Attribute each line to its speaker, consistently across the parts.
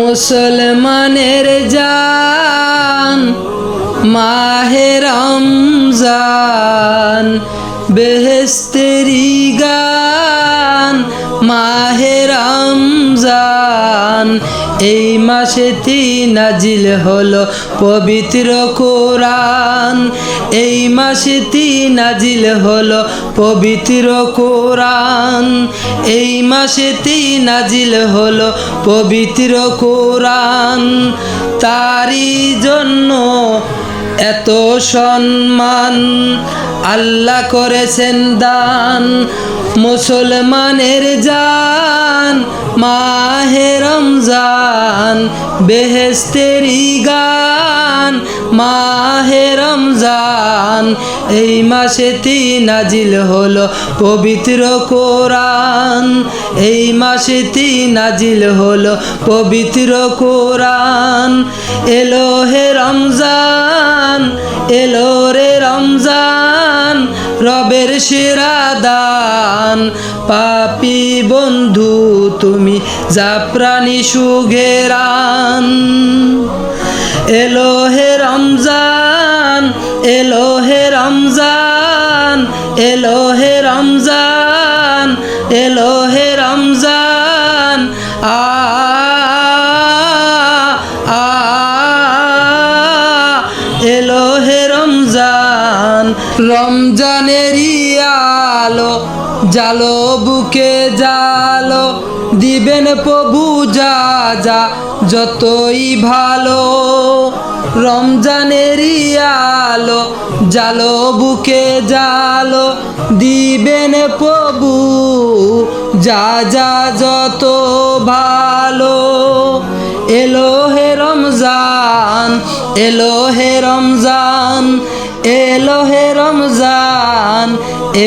Speaker 1: মুসলমানের জান মাহে রমজান, বেহেশতেরি গান মাহে রমজান। এই মাসেতে নাজিল হলো পবিত্র কোরআন, এই মাসেতে নাজিল হলো পবিত্র কোরআন, এই মাসেতে নাজিল হলো পবিত্র কোরআন। তারই জন্য এত সম্মান আল্লাহ করেছেন দান। মুসলমানের জান মাহে রমজান, বেহেশতেরি গান মাহে রমজান। এই মাসেতে নাজিল হলো পবিত্র কোরআন, এই মাসেতে নাজিল হলো পবিত্র কোরআন। এলো হে রমজান, এলো রে রমজান, রবের সেরা দান। পাপী বন্ধু তুমি জাফরানি সুঘেরান। এলো হে রমজান, এলো হে রমজান, এলো হে রমজান, এলো হে রমজান। এলো হে রমজান। রমজানেরই আলো জালো বুকে জালো, দিবেন প্রভু যা যা যতই ভালো। রমজানেরই আলো জালো বুকে জালো, দিবেন প্রভু যা যা যত ভালো। এলো হে রমজান, এলো হে রমজান, এলো হে রমজান,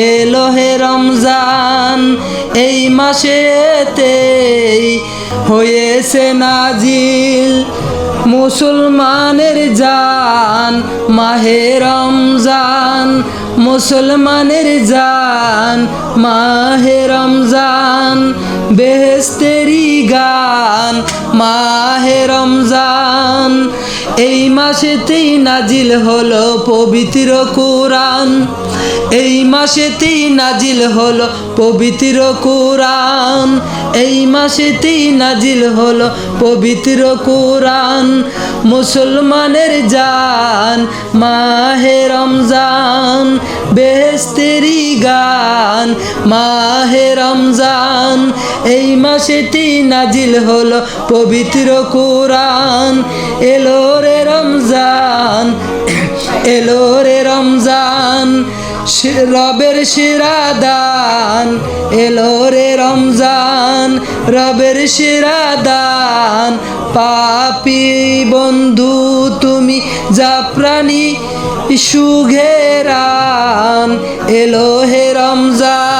Speaker 1: এলো হে রমজান। এই মাসেতেই হয়েছে নাজিল মুসলমানের জান মাহে রমজান, মুসলমানের জান মাহে রমজান। বেহেশতেরি গান মাহে রমজান। এই মাসেতেই নাজিল হলো পবিত্র কোরআন, এই মাসেতেই নাজিল হলো পবিত্র কোরআন, এই মাসেতেই নাজিল হলো পবিত্র কোরআন। মুসলমানের জান মাহে রমজান, বেহেশতেরি গান মাহে রমজান। এই মাসেতেই নাজিল হলো পবিত্র কোরআন। এলো রে রমজান, এলো রে রমজান, রবের সেরা দান। এলো রে রমজান, রবের সেরা দান। পাপী বন্ধু তুমি জাফরানি সুঘেরান। এলো হে রমজান।